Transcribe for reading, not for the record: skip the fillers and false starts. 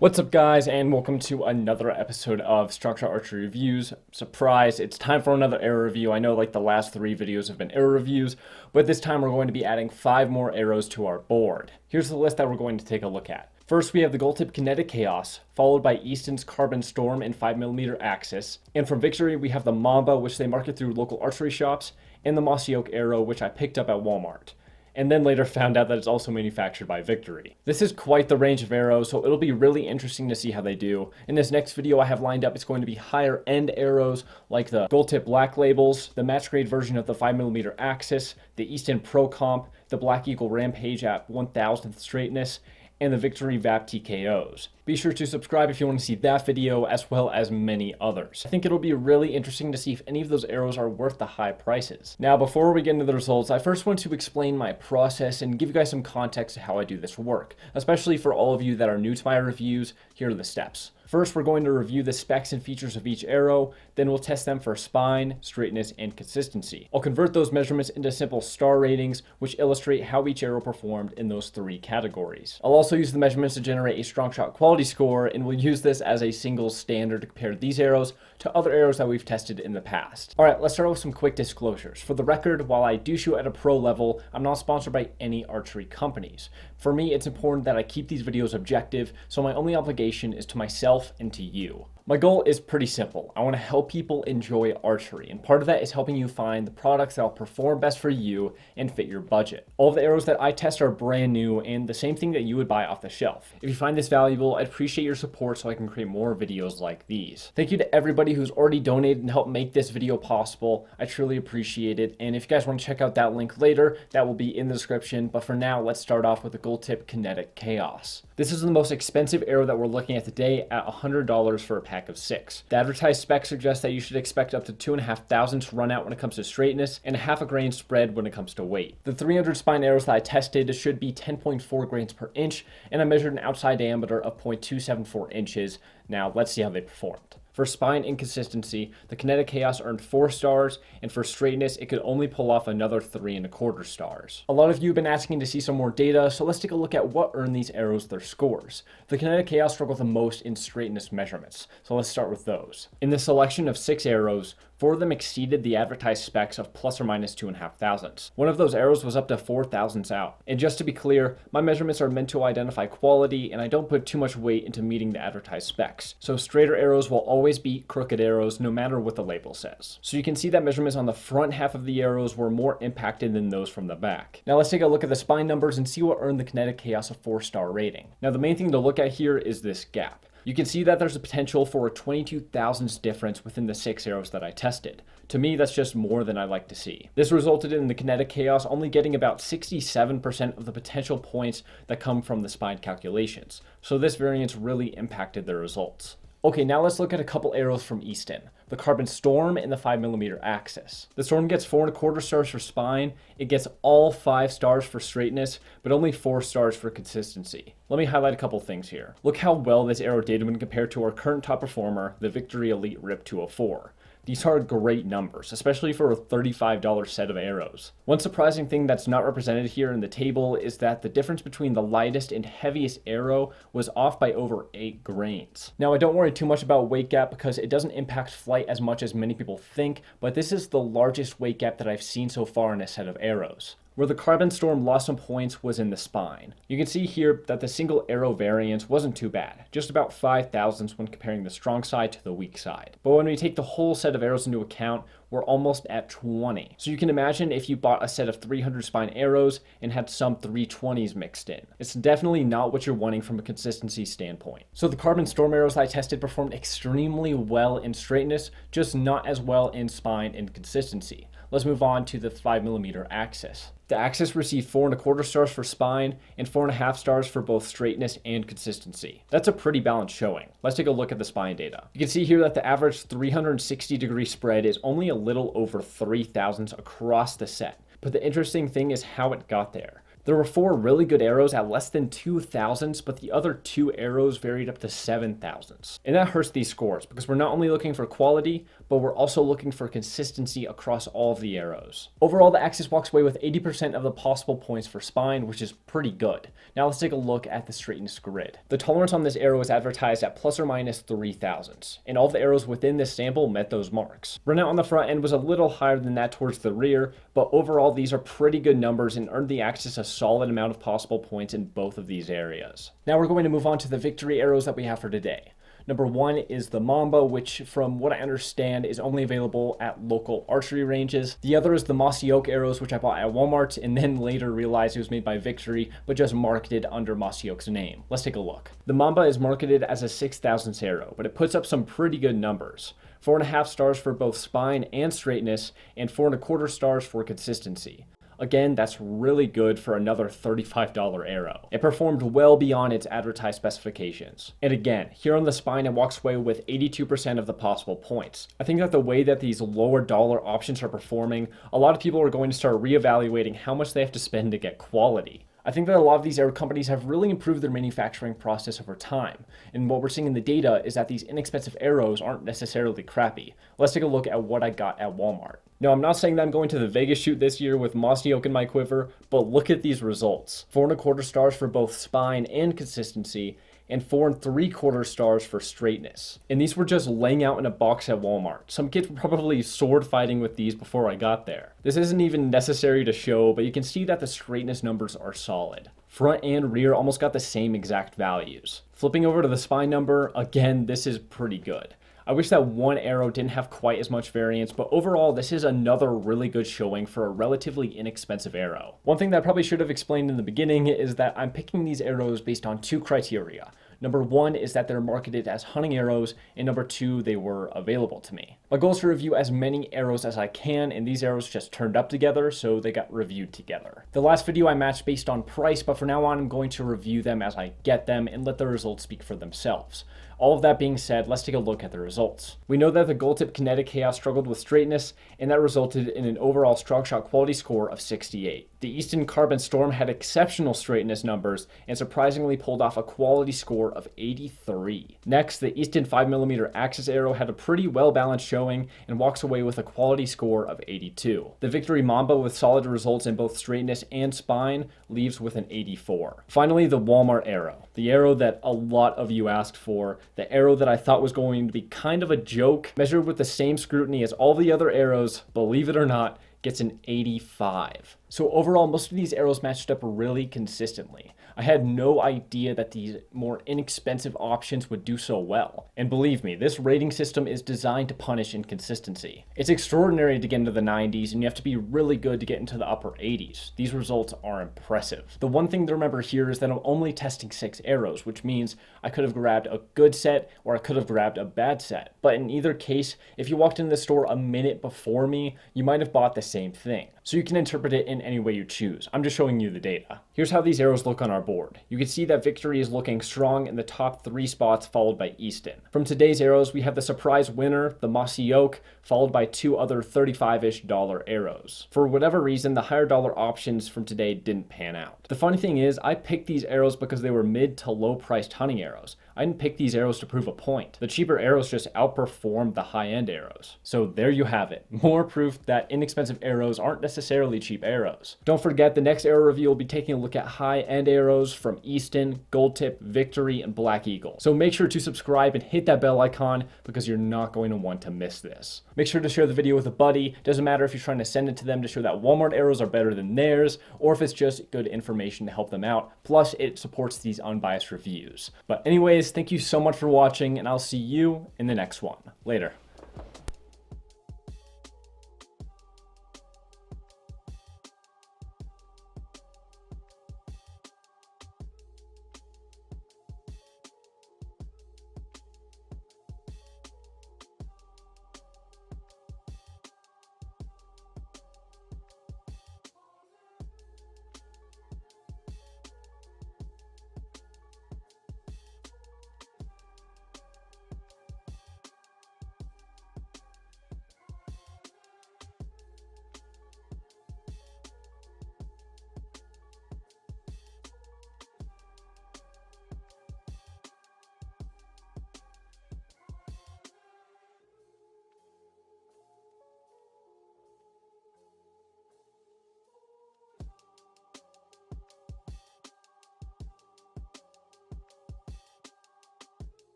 What's up guys, and welcome to another episode of Structure Archery Reviews. Surprise, it's time for another arrow review. I know like the last 3 videos have been arrow reviews, but this time we're going to be adding 5 more arrows to our board. Here's the list that we're going to take a look at. First, we have the Gold Tip Kinetic Kaos, followed by Easton's Carbon Storm and 5mm axis. And from Victory, we have the Mamba, which they market through local archery shops, and the Mossy Oak arrow, which I picked up at Walmart, and then later found out that it's also manufactured by Victory. This is quite the range of arrows, so it'll be really interesting to see how they do. In this next video I have lined up, it's going to be higher end arrows like the Gold Tip Black Labels, the match grade version of the 5mm axis, the Easton Pro Comp, the Black Eagle Rampage at 1000th straightness, and the Victory VAP TKOs. Be sure to subscribe if you want to see that video as well as many others. I think it'll be really interesting to see if any of those arrows are worth the high prices. Now, before we get into the results, I first want to explain my process and give you guys some context to how I do this work, especially for all of you that are new to my reviews. Here are the steps. First, we're going to review the specs and features of each arrow, then we'll test them for spine, straightness, and consistency. I'll convert those measurements into simple star ratings, which illustrate how each arrow performed in those 3 categories. I'll also use the measurements to generate a strong shot quality score, and we'll use this as a single standard to compare these arrows to other arrows that we've tested in the past. Alright, let's start with some quick disclosures. For the record, while I do shoot at a pro level, I'm not sponsored by any archery companies. For me, it's important that I keep these videos objective, so my only obligation is to myself and to you. My goal is pretty simple. I want to help people enjoy archery, and part of that is helping you find the products that will perform best for you and fit your budget. All of the arrows that I test are brand new and the same thing that you would buy off the shelf. If you find this valuable, I'd appreciate your support so I can create more videos like these. Thank you to everybody who's already donated and helped make this video possible. I truly appreciate it, and if you guys want to check out that link later, that will be in the description. But for now, let's start off with the Gold Tip Kinetic Kaos. This is the most expensive arrow that we're looking at today at $100 for a pack of 6. The advertised specs suggest that you should expect up to 2,500 to run out when it comes to straightness and a half a grain spread when it comes to weight. The 300 spine arrows that I tested should be 10.4 grains per inch, and I measured an outside diameter of 0.274 inches. Now let's see how they performed. For spine inconsistency, the Kinetic Kaos earned 4 stars, and for straightness, it could only pull off another 3¼ stars. A lot of you have been asking to see some more data, so let's take a look at what earned these arrows their scores. The Kinetic Kaos struggled the most in straightness measurements, so let's start with those. In the selection of 6 arrows, 4 of them exceeded the advertised specs of plus or minus 2,500. One of those arrows was up to 4,000 out. And just to be clear, my measurements are meant to identify quality, and I don't put too much weight into meeting the advertised specs. So straighter arrows will always beat crooked arrows no matter what the label says. So you can see that measurements on the front half of the arrows were more impacted than those from the back. Now let's take a look at the spine numbers and see what earned the Kinetic Kaos a 4-star rating. Now the main thing to look at here is this gap. You can see that there's a potential for a 22 thousandths difference within the 6 arrows that I tested. To me, that's just more than I like to see. This resulted in the Kinetic Kaos only getting about 67% of the potential points that come from the spine calculations. So this variance really impacted the results. Okay, now let's look at a couple arrows from Easton. The Carbon Storm and the 5mm axis. The Storm gets 4¼ stars for spine, it gets all 5 stars for straightness, but only 4 stars for consistency. Let me highlight a couple things here. Look how well this arrow did when compared to our current top performer, the Victory Elite RIP 204. These are great numbers, especially for a $35 set of arrows. One surprising thing that's not represented here in the table is that the difference between the lightest and heaviest arrow was off by over 8 grains. Now, I don't worry too much about weight gap because it doesn't impact flight as much as many people think, but this is the largest weight gap that I've seen so far in a set of arrows. Where the Carbon Storm lost some points was in the spine. You can see here that the single arrow variance wasn't too bad, just about 5 thousandths when comparing the strong side to the weak side. But when we take the whole set of arrows into account, we're almost at 20. So you can imagine if you bought a set of 300 spine arrows and had some 320s mixed in. It's definitely not what you're wanting from a consistency standpoint. So the Carbon Storm arrows I tested performed extremely well in straightness, just not as well in spine and consistency. Let's move on to the 5mm axis. The axis received 4¼ stars for spine and 4½ stars for both straightness and consistency. That's a pretty balanced showing. Let's take a look at the spine data. You can see here that the average 360-degree spread is only a little over 3 thousandths across the set. But the interesting thing is how it got there. There were 4 really good arrows at less than 2,000s, but the other 2 arrows varied up to 7,000s. And that hurts these scores because we're not only looking for quality, but we're also looking for consistency across all of the arrows. Overall, the Axis walks away with 80% of the possible points for spine, which is pretty good. Now let's take a look at the straightness grid. The tolerance on this arrow is advertised at plus or minus 3,000s, and all of the arrows within this sample met those marks. Burnout on the front end was a little higher than that towards the rear, but overall these are pretty good numbers and earned the Axis a solid amount of possible points in both of these areas. Now we're going to move on to the victory arrows that we have for today. Number 1 is the Mamba, which from what I understand is only available at local archery ranges. The other is the Mossy Oak arrows, which I bought at Walmart and then later realized it was made by Victory, but just marketed under Mossy Oak's name. Let's take a look. The Mamba is marketed as a 6,000th arrow, but it puts up some pretty good numbers. 4.5 stars for both spine and straightness, and 4.25 stars for consistency. Again, that's really good for another $35 arrow. It performed well beyond its advertised specifications. And again, here on the spine, it walks away with 82% of the possible points. I think that the way that these lower dollar options are performing, a lot of people are going to start reevaluating how much they have to spend to get quality. I think that a lot of these arrow companies have really improved their manufacturing process over time. And what we're seeing in the data is that these inexpensive arrows aren't necessarily crappy. Let's take a look at what I got at Walmart. Now, I'm not saying that I'm going to the Vegas shoot this year with Mossy Oak in my quiver, but look at these results. 4.25 stars for both spine and consistency, and 4.75 stars for straightness. And these were just laying out in a box at Walmart. Some kids were probably sword fighting with these before I got there. This isn't even necessary to show, but you can see that the straightness numbers are solid. Front and rear almost got the same exact values. Flipping over to the spine number, again, this is pretty good. I wish that one arrow didn't have quite as much variance, but overall, this is another really good showing for a relatively inexpensive arrow. One thing that I probably should have explained in the beginning is that I'm picking these arrows based on 2 criteria. Number 1 is that they're marketed as hunting arrows, and number 2, they were available to me. My goal is to review as many arrows as I can, and these arrows just turned up together, so they got reviewed together. The last video I matched based on price, but for now on, I'm going to review them as I get them and let the results speak for themselves. All of that being said, let's take a look at the results. We know that the Gold Tip Kinetic Kao struggled with straightness, and that resulted in an overall strong shot quality score of 68. The Easton Carbon Storm had exceptional straightness numbers and surprisingly pulled off a quality score of 83. Next, the Easton 5mm Axis arrow had a pretty well-balanced showing and walks away with a quality score of 82. The Victory Mamba, with solid results in both straightness and spine, leaves with an 84. Finally, the Walmart arrow, the arrow that a lot of you asked for, the arrow that I thought was going to be kind of a joke, measured with the same scrutiny as all the other arrows, believe it or not, gets an 85. So overall, most of these arrows matched up really consistently. I had no idea that these more inexpensive options would do so well. And believe me, this rating system is designed to punish inconsistency. It's extraordinary to get into the 90s, and you have to be really good to get into the upper 80s. These results are impressive. The one thing to remember here is that I'm only testing 6 arrows, which means I could have grabbed a good set or I could have grabbed a bad set. But in either case, if you walked into the store a minute before me, you might have bought the same thing. So you can interpret it in any way you choose. I'm just showing you the data. Here's how these arrows look on our board. You can see that Victory is looking strong in the top 3 spots, followed by Easton. From today's arrows, we have the surprise winner, the Mossy Oak, followed by 2 other $35-ish arrows. For whatever reason, the higher dollar options from today didn't pan out. The funny thing is, I picked these arrows because they were mid to low priced hunting arrows. I didn't pick these arrows to prove a point. The cheaper arrows just outperformed the high-end arrows. So there you have it. More proof that inexpensive arrows aren't necessarily cheap arrows. Don't forget, the next arrow review will be taking a look at high-end arrows from Easton, Gold Tip, Victory, and Black Eagle. So make sure to subscribe and hit that bell icon because you're not going to want to miss this. Make sure to share the video with a buddy. Doesn't matter if you're trying to send it to them to show that Walmart arrows are better than theirs, or if it's just good information to help them out. Plus, it supports these unbiased reviews. But anyways, thank you so much for watching, and I'll see you in the next one. Later.